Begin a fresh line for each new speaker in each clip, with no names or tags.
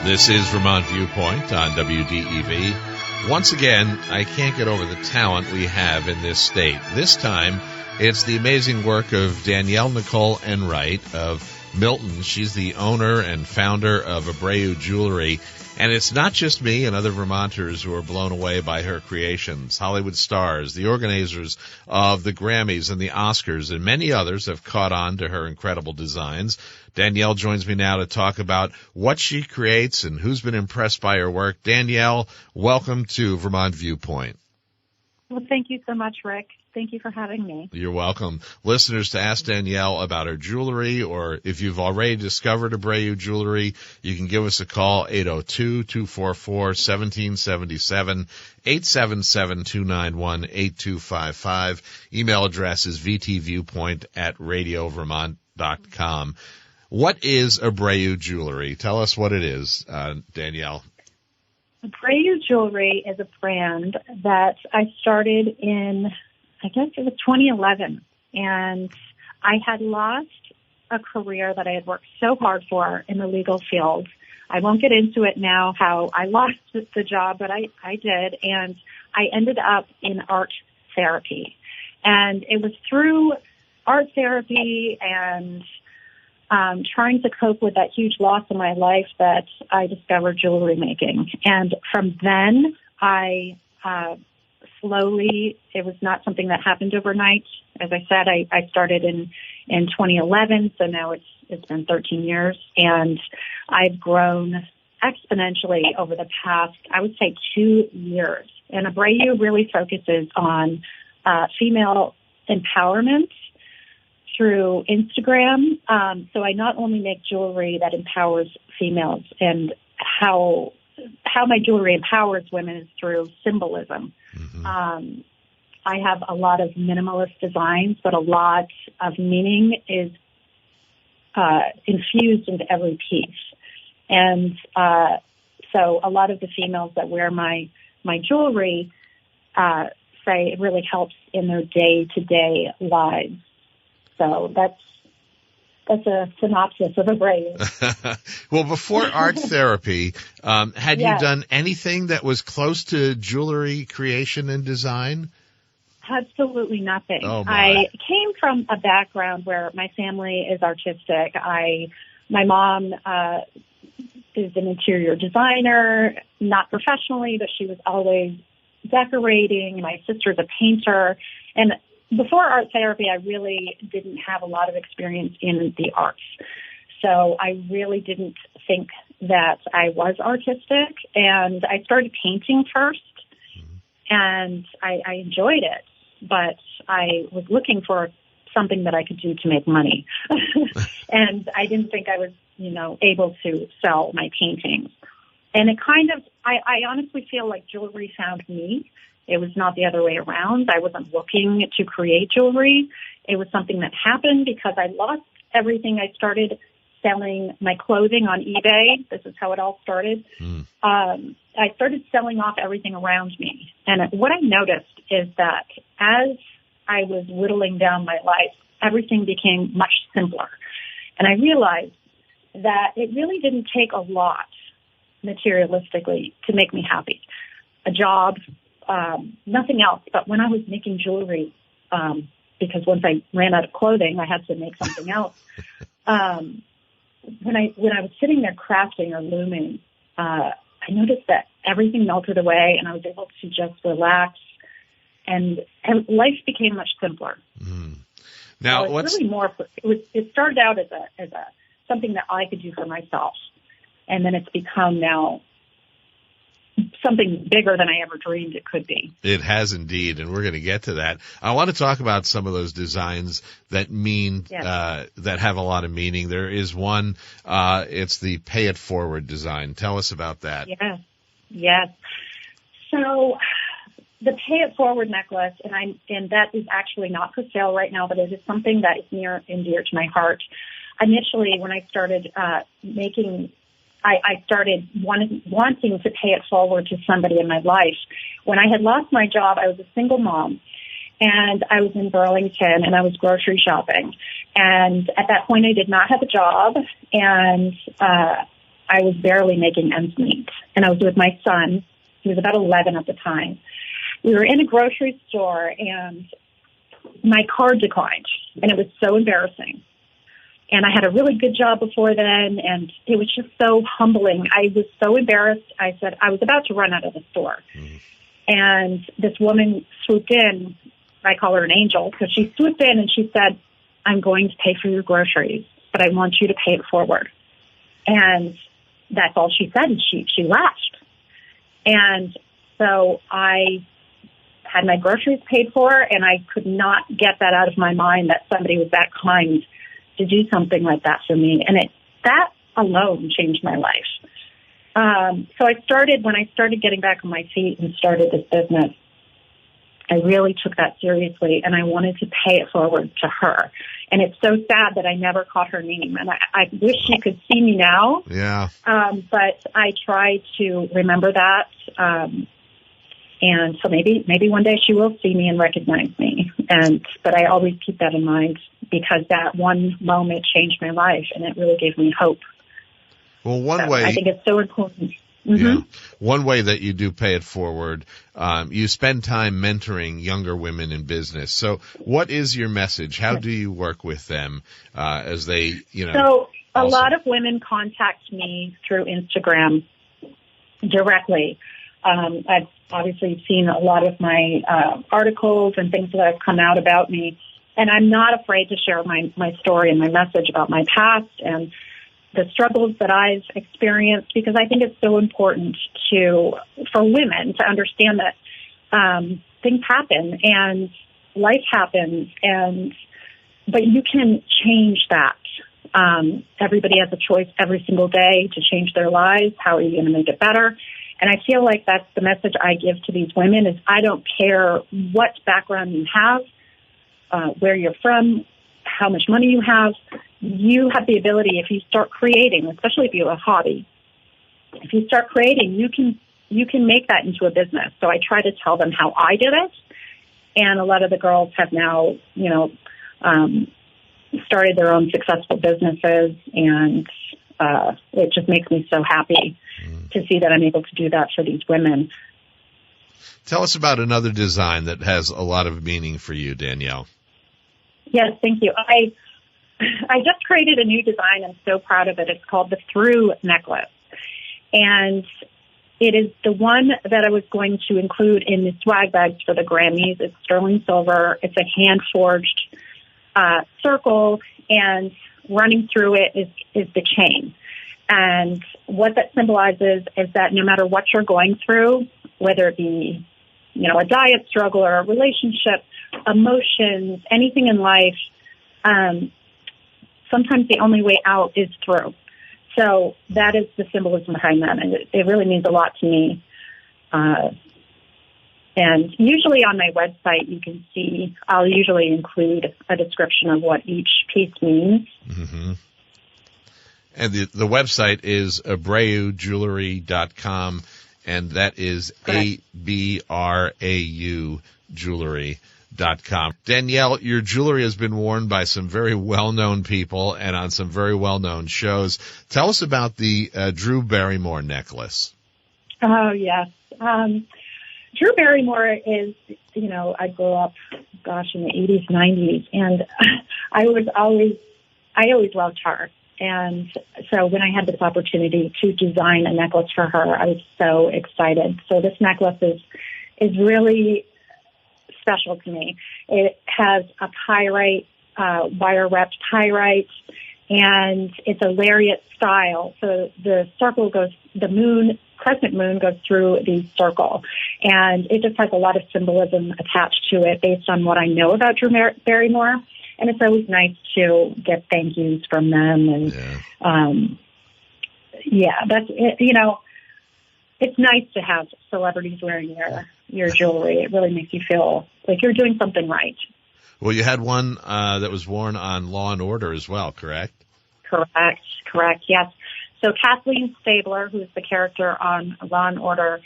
This is Vermont Viewpoint on WDEV. Once again, I can't get over the talent we have in this state. This time, it's the amazing work of Danielle Nicole Enright of Milton. She's the owner and founder of ABRAU Jewelry. And it's not just me and other Vermonters who are blown away by her creations. Hollywood stars, the organizers of the Grammys and the Oscars, and many others have caught on to her incredible designs. Danielle joins me now to talk about what she creates and who's been impressed by her work. Danielle, welcome to Vermont Viewpoint.
Well, thank you so much, Rick. Thank you for having me.
You're welcome. Listeners, to ask Danielle about her jewelry, or if you've already discovered ABRAU Jewelry, you can give us a call, 802-244-1777, 877-291-8255. Email address is vtviewpoint@radiovermont.com. What is ABRAU Jewelry? Tell us what it is, Danielle.
ABRAU Jewelry is a brand that I started in, I guess it was 2011, and I had lost a career that I had worked so hard for in the legal field. I won't get into it now how I lost the job, but I did, and I ended up in art therapy. And it was through art therapy and trying to cope with that huge loss in my life that I discovered jewelry making. And from then, I slowly, it was not something that happened overnight. As I said, I started in 2011, so now it's been 13 years, and I've grown exponentially over the past, I would say, 2 years. And ABRAU really focuses on female empowerment through Instagram. So I not only make jewelry that empowers females, and how my jewelry empowers women is through symbolism. Mm-hmm. I have a lot of minimalist designs, but a lot of meaning is infused into every piece. And so a lot of the females that wear my jewelry say it really helps in their day-to-day lives. So that's a synopsis of ABRAU.
Well, before art therapy, had you done anything that was close to jewelry creation and design?
Absolutely nothing.
Oh,
I came from a background where my family is artistic. My mom is an interior designer, not professionally, but she was always decorating. My sister's a painter. And before art therapy, I really didn't have a lot of experience in the arts. So I really didn't think that I was artistic. And I started painting first, and I enjoyed it. But I was looking for something that I could do to make money. And I didn't think I was, able to sell my paintings. And it kind of, I honestly feel like jewelry found me. It was not the other way around. I wasn't looking to create jewelry. It was something that happened because I lost everything. I started selling my clothing on eBay. This is how it all started. I started selling off everything around me. And what I noticed is that as I was whittling down my life, everything became much simpler. And I realized that it really didn't take a lot materialistically to make me happy. A job, nothing else. But when I was making jewelry, because once I ran out of clothing, I had to make something else. When I was sitting there crafting or looming, I noticed that everything melted away, and I was able to just relax, and life became much simpler.
Now,
so it's really more. It started out as a something that I could do for myself, and then it's become now something bigger than I ever dreamed it could be.
It has indeed, and we're going to get to that. I want to talk about some of those designs that mean that have a lot of meaning. There is one, it's the Pay It Forward design. Tell us about that.
Yes. So the Pay It Forward necklace, and that is actually not for sale right now, but it is something that is near and dear to my heart. Initially, when I started making, I started wanting to pay it forward to somebody in my life. When I had lost my job, I was a single mom, and I was in Burlington, and I was grocery shopping. And at that point, I did not have a job, and I was barely making ends meet. And I was with my son. He was about 11 at the time. We were in a grocery store, and my card declined, and it was so embarrassing. And I had a really good job before then, and it was just so humbling. I was so embarrassed. I said, I was about to run out of the store. And this woman swooped in. I call her an angel, because she swooped in and she said, I'm going to pay for your groceries, but I want you to pay it forward. And that's all she said, and she laughed. And so I had my groceries paid for, and I could not get that out of my mind that somebody was that kind to do something like that for me. And that alone changed my life. So when I started getting back on my feet and started this business, I really took that seriously, and I wanted to pay it forward to her. And it's so sad that I never caught her name, and I wish she could see me now.
Yeah.
But I try to remember that. And so maybe one day she will see me and recognize me. But I always keep that in mind, because that one moment changed my life, and it really gave me hope.
Well, one way,
I think it's so important.
Yeah. One way that you do pay it forward, you spend time mentoring younger women in business. So what is your message? How do you work with them as they,
So a lot of women contact me through Instagram directly. I've obviously seen a lot of my articles and things that have come out about me, and I'm not afraid to share my story and my message about my past and the struggles that I've experienced, because I think it's so important for women to understand that things happen and life happens, but you can change that. Everybody has a choice every single day to change their lives. How are you going to make it better? And I feel like that's the message I give to these women is I don't care what background you have, where you're from, how much money you have the ability, if you start creating, especially if you have a hobby, if you start creating, you can make that into a business. So I try to tell them how I did it. And a lot of the girls have now, started their own successful businesses, and it just makes me so happy to see that I'm able to do that for these women.
Tell us about another design that has a lot of meaning for you, Danielle.
Yes, thank you. I just created a new design. I'm so proud of it. It's called the Through necklace. And it is the one that I was going to include in the swag bags for the Grammys. It's sterling silver. It's a hand-forged circle, and running through it is the chain. And what that symbolizes is that no matter what you're going through, whether it be, a diet struggle or a relationship, emotions, anything in life, sometimes the only way out is through. So that is the symbolism behind that, and it really means a lot to me. And usually on my website, you can see, I'll usually include a description of what each piece means.
Mm-hmm. And the website is ABRAUJewelry.com, and that is ABRAU Jewelry.com. Danielle, your jewelry has been worn by some very well-known people and on some very well-known shows. Tell us about the Drew Barrymore necklace.
Oh, yes. Drew Barrymore is, I grew up, in the 80s, 90s, and I always loved her. And so when I had this opportunity to design a necklace for her, I was so excited. So this necklace is really special to me. It has a pyrite, wire-wrapped pyrite, and it's a lariat style. So the circle crescent moon goes through the circle. And it just has a lot of symbolism attached to it based on what I know about Drew Barrymore. And it's always nice to get thank yous from them. And, that's it. It's nice to have celebrities wearing your jewelry. It really makes you feel like you're doing something right.
Well, you had one that was worn on Law and Order as well, correct?
Correct, yes. So Kathleen Stabler, who's the character on Law and Order,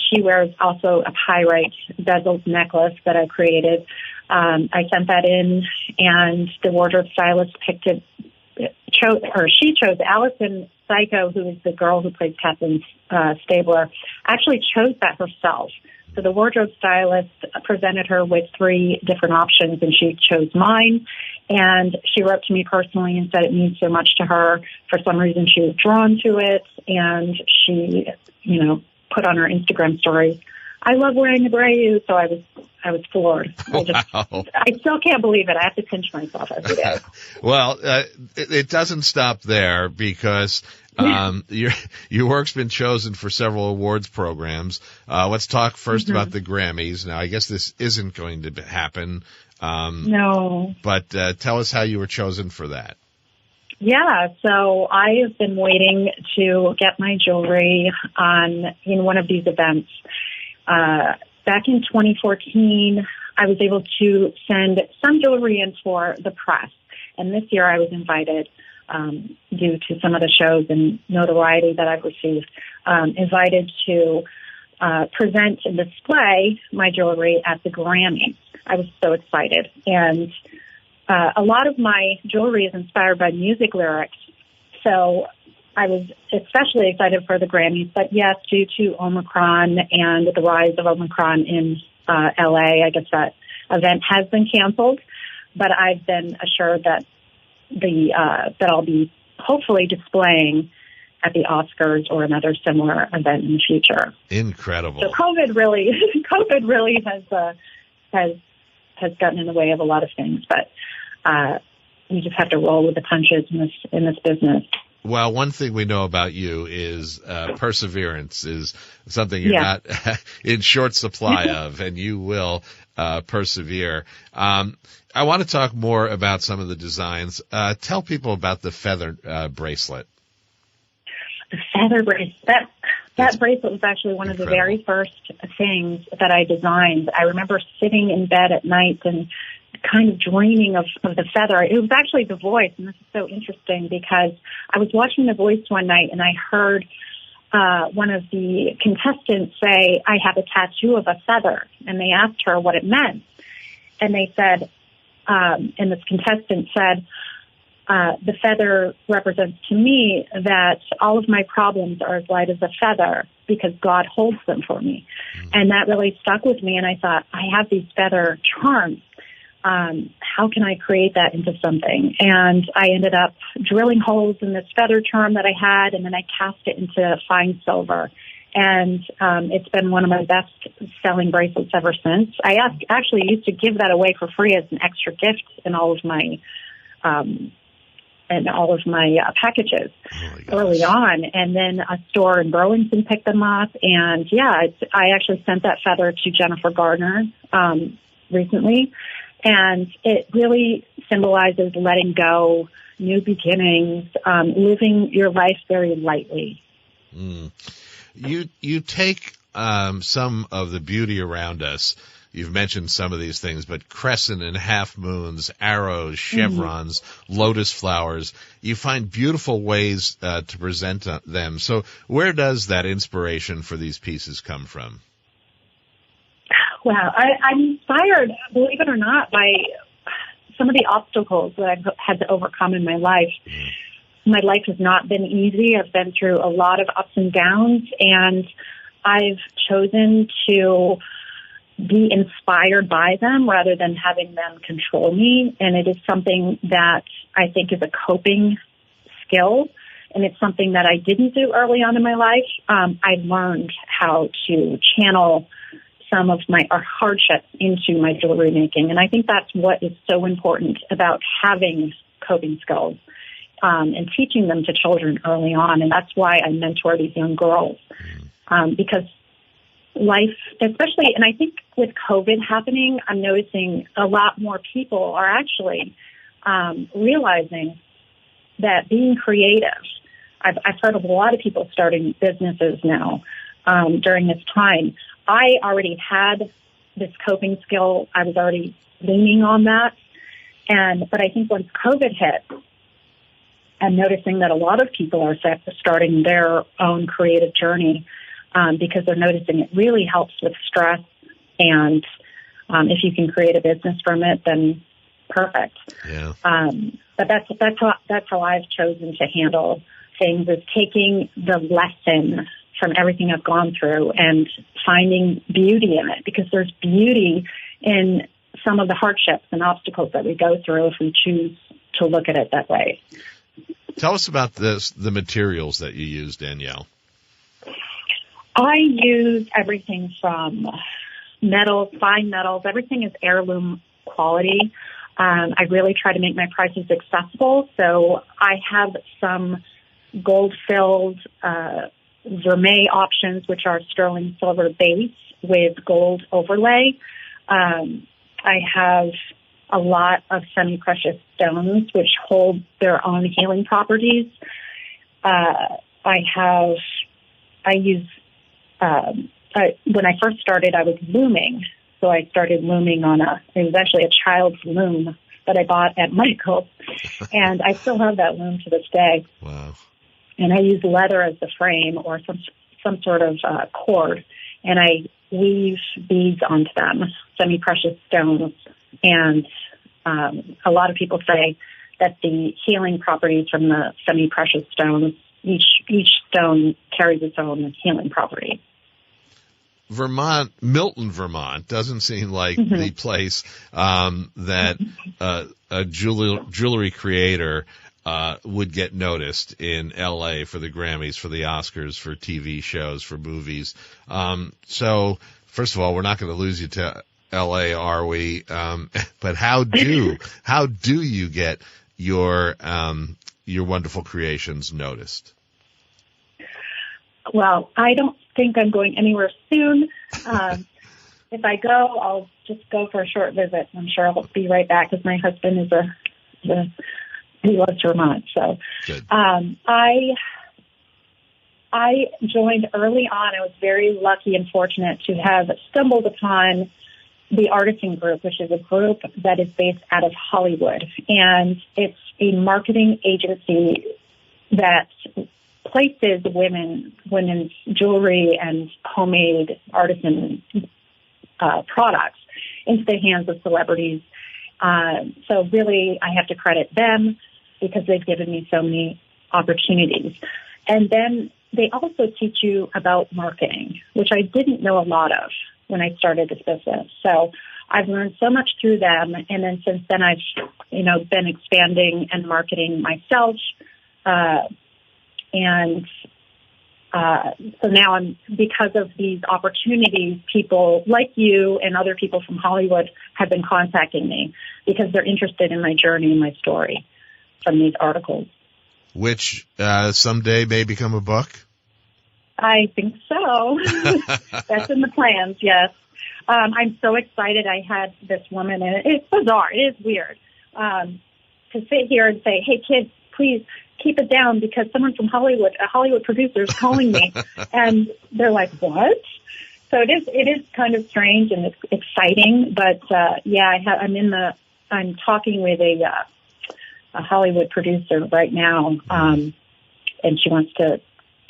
she wears also a pyrite bezeled necklace that I created. I sent that in, and the wardrobe stylist she chose Allison Psycho, who is the girl who plays Kathleen Stabler, actually chose that herself. So the wardrobe stylist presented her with 3 different options, and she chose mine. And she wrote to me personally and said it means so much to her. For some reason, she was drawn to it, and she, put on her Instagram story, "I love wearing ABRAU." So I was floored.
Wow.
I still can't believe it. I have to pinch myself every day.
Well, it doesn't stop there because your work's been chosen for several awards programs. Let's talk first about the Grammys. Now, I guess this isn't going to happen.
No.
But tell us how you were chosen for that.
Yeah, so I have been waiting to get my jewelry in one of these events. Back in 2014, I was able to send some jewelry in for the press. And this year I was invited, due to some of the shows and notoriety that I've received, invited to present and display my jewelry at the Grammys. I was so excited. And a lot of my jewelry is inspired by music lyrics. So I was especially excited for the Grammys, but yes, due to Omicron and the rise of Omicron in LA, I guess that event has been canceled. But I've been assured that that I'll be hopefully displaying at the Oscars or another similar event in the future.
Incredible. So
COVID really has gotten in the way of a lot of things, but you just have to roll with the punches in this business.
Well, one thing we know about you is perseverance is something you're not in short supply of, and you will persevere. I want to talk more about some of the designs. Tell people about the feather bracelet.
The feather bracelet. That bracelet was actually one of the very first things that I designed. I remember sitting in bed at night and kind of dreaming of the feather. It was actually The Voice, and this is so interesting because I was watching The Voice one night and I heard one of the contestants say, "I have a tattoo of a feather," and they asked her what it meant. And they said, and this contestant said, "The feather represents to me that all of my problems are as light as a feather because God holds them for me." And that really stuck with me. And I thought, I have these feather charms. How can I create that into something? And I ended up drilling holes in this feather charm that I had, and then I cast it into fine silver. And it's been one of my best selling bracelets ever since. I actually used to give that away for free as an extra gift in all of my packages early on. And then a store in Burlington picked them up. And I actually sent that feather to Jennifer Gardner recently. And it really symbolizes letting go, new beginnings, living your life very lightly.
You take some of the beauty around us. You've mentioned some of these things, but crescent and half moons, arrows, chevrons, lotus flowers. You find beautiful ways to present them. So where does that inspiration for these pieces come from?
Wow, I'm inspired, believe it or not, by some of the obstacles that I've had to overcome in my life. My life has not been easy. I've been through a lot of ups and downs, and I've chosen to be inspired by them rather than having them control me. And it is something that I think is a coping skill, and it's something that I didn't do early on in my life. I learned how to channel some of my hardships into my jewelry making. And I think that's what is so important about having coping skills and teaching them to children early on. And that's why I mentor these young girls because life, especially, and I think with COVID happening, I'm noticing a lot more people are actually realizing that being creative, I've heard of a lot of people starting businesses now during this time. I already had this coping skill. I was already leaning on that. But I think once COVID hit, I'm noticing that a lot of people are starting their own creative journey because they're noticing it really helps with stress. And if you can create a business from it, then perfect.
Yeah.
But that's how I've chosen to handle things is taking the lesson from everything I've gone through and finding beauty in it, because there's beauty in some of the hardships and obstacles that we go through if we choose to look at it that way.
Tell us about the materials that you use, Danielle.
I use everything from metals, fine metals. Everything is heirloom quality. I really try to make my prices accessible. So I have some gold-filled vermeil options, which are sterling silver base with gold overlay. I have a lot of semi-precious stones, which hold their own healing properties. When I first started, I was looming. So I started looming it was actually a child's loom that I bought at Michael's. And I still have that loom to this day.
Wow.
And I use leather as the frame or some sort of cord. And I weave beads onto them, semi-precious stones. And a lot of people say that the healing properties from the semi-precious stones, each stone carries its own healing property.
Milton, Vermont doesn't seem like the place that a jewelry creator would get noticed in L.A. for the Grammys, for the Oscars, for TV shows, for movies. So, first of all, we're not going to lose you to L.A., are we? But how do you get your wonderful creations noticed?
Well, I don't think I'm going anywhere soon. If I go, I'll just go for a short visit. I'm sure I'll be right back because my husband he loves Vermont. So, I joined early on. I was very lucky and fortunate to have stumbled upon the Artisan Group, which is a group that is based out of Hollywood. And it's a marketing agency that places women's jewelry and homemade artisan products into the hands of celebrities. So really, I have to credit them because they've given me so many opportunities. And then they also teach you about marketing, which I didn't know a lot of when I started this business. So I've learned so much through them. And then since then, I've, been expanding and marketing myself. So now because of these opportunities, people like you and other people from Hollywood have been contacting me because they're interested in my journey and my story from these articles. Which
someday may become a book?
I think so. That's in the plans, yes. I'm so excited. I had this woman, and it's bizarre. It is weird to sit here and say, hey, kids, please keep it down because someone from Hollywood, a Hollywood producer, is calling me. And they're like, what? So it is kind of strange and it's exciting. But, I'm talking with a Hollywood producer right now, and she wants to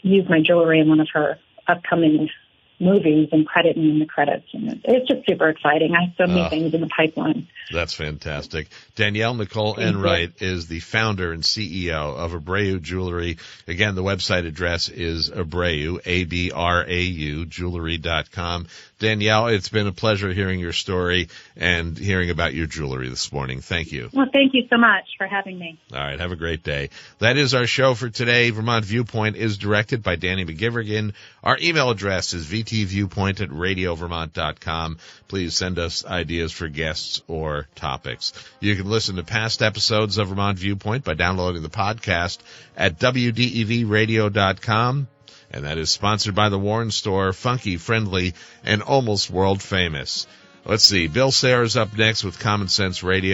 use my jewelry in one of her upcoming movies and credit me in the credits. And it's just super exciting. I have so many things in the pipeline.
That's fantastic. Danielle Nicole Enright is the founder and CEO of ABRAU Jewelry. Again, the website address is ABRAU, ABRAU, jewelry.com. Danielle, it's been a pleasure hearing your story and hearing about your jewelry this morning. Thank you.
Well, thank you so much for having me.
All right. Have a great day. That is our show for today. Vermont Viewpoint is directed by Danny McGivrigan. Our email address is vtviewpoint@radiovermont.com. Please send us ideas for guests or topics. You can listen to past episodes of Vermont Viewpoint by downloading the podcast at wdevradio.com. And that is sponsored by the Warren Store, funky, friendly, and almost world famous. Let's see. Bill Sayers up next with Common Sense Radio.